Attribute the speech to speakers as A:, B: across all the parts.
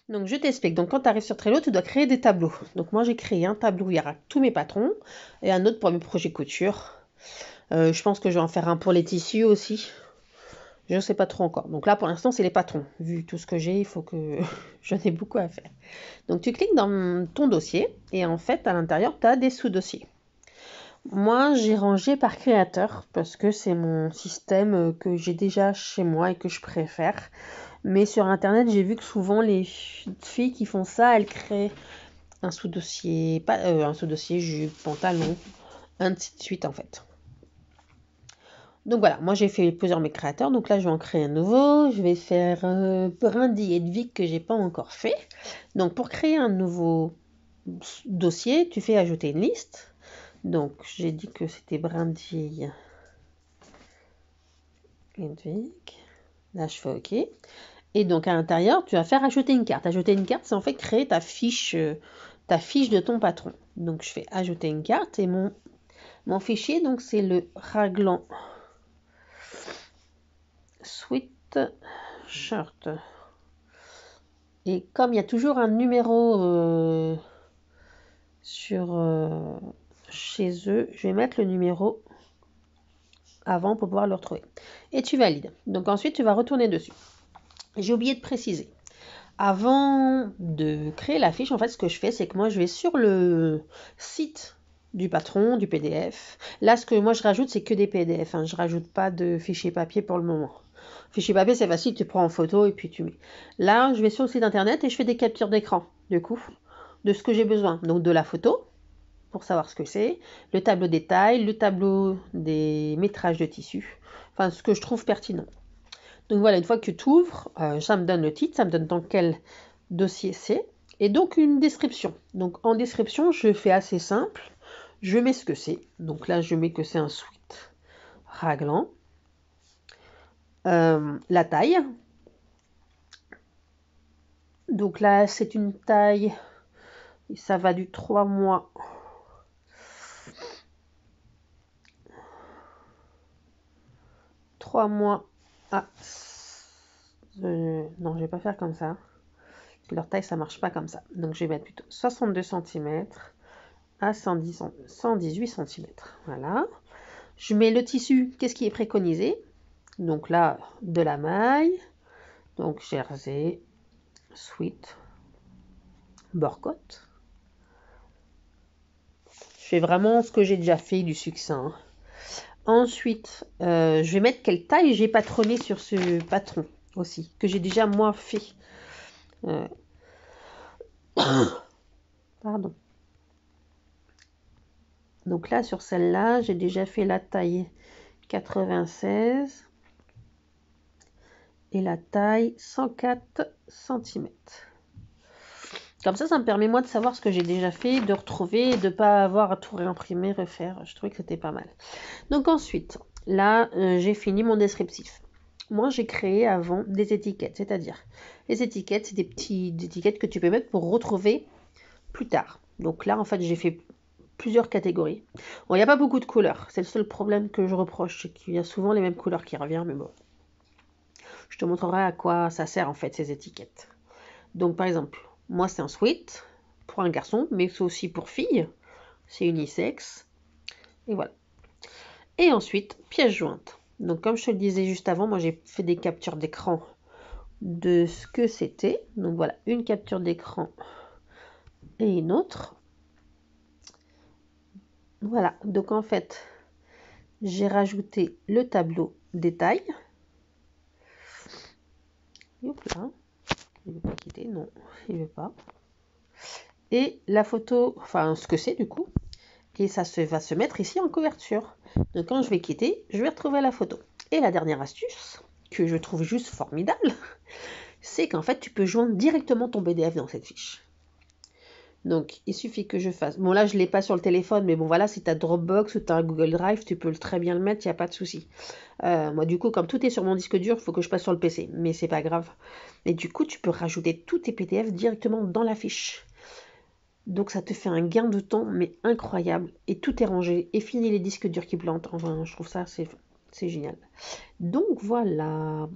A: Donc, je t'explique. Donc, quand tu arrives sur Trello, tu dois créer des tableaux. Donc, moi, j'ai créé un tableau où il y aura tous mes patrons et un autre pour mes projets couture. Je pense que je vais en faire un pour les tissus aussi. Je ne sais pas trop encore. Donc là, pour l'instant, c'est les patrons. Vu tout ce que j'ai, il faut que j'en ai beaucoup à faire. Donc, tu cliques dans ton dossier et en fait, à l'intérieur, tu as des sous-dossiers. Moi, j'ai rangé par créateur parce que c'est mon système que j'ai déjà chez moi et que je préfère. Mais sur Internet, j'ai vu que souvent les filles qui font ça, elles créent un sous-dossier, pas un sous-dossier jupe, pantalon, ainsi de suite en fait. Donc voilà, moi j'ai fait plusieurs mes créateurs, donc là je vais en créer un nouveau, je vais faire Brindy et Edwig que j'ai pas encore fait. Donc pour créer un nouveau dossier, tu fais ajouter une liste. Donc j'ai dit que c'était Brindy Edwig. Là je fais OK. Et donc à l'intérieur, tu vas faire ajouter une carte. Ajouter une carte, c'est en fait créer ta fiche de ton patron. Donc je fais ajouter une carte et mon fichier, donc c'est le raglan sweat shirt. Et comme il y a toujours un numéro chez eux, je vais mettre le numéro avant pour pouvoir le retrouver. Et tu valides. Donc ensuite, tu vas retourner dessus. J'ai oublié de préciser. Avant de créer la fiche, en fait, ce que je fais, c'est que moi, je vais sur le site du patron, du PDF. Là, ce que moi, je rajoute, c'est que des PDF. Hein. Je rajoute pas de fichier papier pour le moment. Fichier papier, c'est facile, tu prends en photo et puis tu mets. Là, je vais sur le site internet et je fais des captures d'écran, du coup, de ce que j'ai besoin. Donc, de la photo, pour savoir ce que c'est, le tableau des tailles, le tableau des métrages de tissu. Enfin, ce que je trouve pertinent. Donc voilà, une fois que tu ouvres, ça me donne le titre, ça me donne dans quel dossier c'est, et donc une description. Donc en description, je fais assez simple, je mets ce que c'est. Donc là, je mets que c'est un sweat raglan. La taille. Donc là, c'est une taille, ça va du 3 mois. À... non, je vais pas faire comme ça. Leur taille, ça marche pas comme ça. Donc je vais mettre plutôt 62 cm à 118 cm. Voilà. Je mets le tissu, qu'est-ce qui est préconisé? Donc là, de la maille, donc jersey, sweat, borcotte. Je fais vraiment ce que j'ai déjà fait, du succinct. Ensuite, je vais mettre quelle taille j'ai patronné sur ce patron aussi, que j'ai déjà moi fait. Pardon. Donc là, sur celle-là, j'ai déjà fait la taille 96 et la taille 104 cm. Comme ça me permet moi de savoir ce que j'ai déjà fait, de retrouver et de ne pas avoir à tout réimprimer, refaire. Je trouvais que c'était pas mal. Donc ensuite, là, j'ai fini mon descriptif. Moi, j'ai créé avant des étiquettes, c'est-à-dire les étiquettes, c'est des petites étiquettes que tu peux mettre pour retrouver plus tard. Donc là, en fait, j'ai fait plusieurs catégories. Bon, il n'y a pas beaucoup de couleurs. C'est le seul problème que je reproche, c'est qu'il y a souvent les mêmes couleurs qui reviennent, mais bon. Je te montrerai à quoi ça sert en fait ces étiquettes. Donc par exemple, moi c'est un sweat pour un garçon, mais c'est aussi pour fille. C'est unisexe. Et voilà. Et ensuite, pièce jointe. Donc comme je te le disais juste avant, moi j'ai fait des captures d'écran de ce que c'était. Donc voilà, une capture d'écran et une autre. Voilà, donc en fait, j'ai rajouté le tableau des tailles. Hop là. Il ne veut pas quitter, non, il ne veut pas. Et la photo, enfin ce que c'est du coup. Et ça va se mettre ici en couverture. Donc quand je vais quitter, je vais retrouver la photo. Et la dernière astuce, que je trouve juste formidable, c'est qu'en fait tu peux joindre directement ton PDF dans cette fiche. Donc il suffit que je fasse... Bon là je ne l'ai pas sur le téléphone, mais bon voilà, si tu as Dropbox ou tu as Google Drive, tu peux très bien le mettre, il n'y a pas de souci. Moi du coup, comme tout est sur mon disque dur, il faut que je passe sur le PC, mais c'est pas grave. Et du coup, tu peux rajouter tous tes PDF directement dans la fiche. Donc ça te fait un gain de temps, mais incroyable. Et tout est rangé. Et fini les disques durs qui plantent. Enfin, je trouve ça, c'est génial. Donc voilà.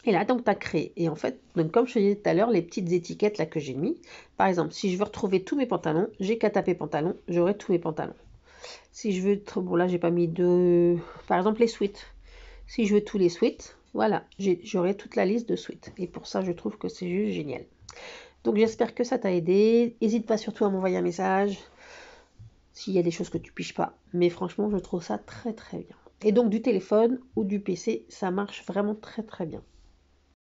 A: Et là, donc, tu as créé. Et en fait, donc, comme je te disais tout à l'heure, les petites étiquettes là que j'ai mis, par exemple, si je veux retrouver tous mes pantalons, j'ai qu'à taper pantalon, j'aurai tous mes pantalons. Si je veux, bon là, j'ai pas mis de, par exemple, les sweats. Si je veux tous les sweats, voilà, j'aurai toute la liste de sweats. Et pour ça, je trouve que c'est juste génial. Donc, j'espère que ça t'a aidé. N'hésite pas surtout à m'envoyer un message s'il y a des choses que tu piges pas. Mais franchement, je trouve ça très très bien. Et donc, du téléphone ou du PC, ça marche vraiment très très bien.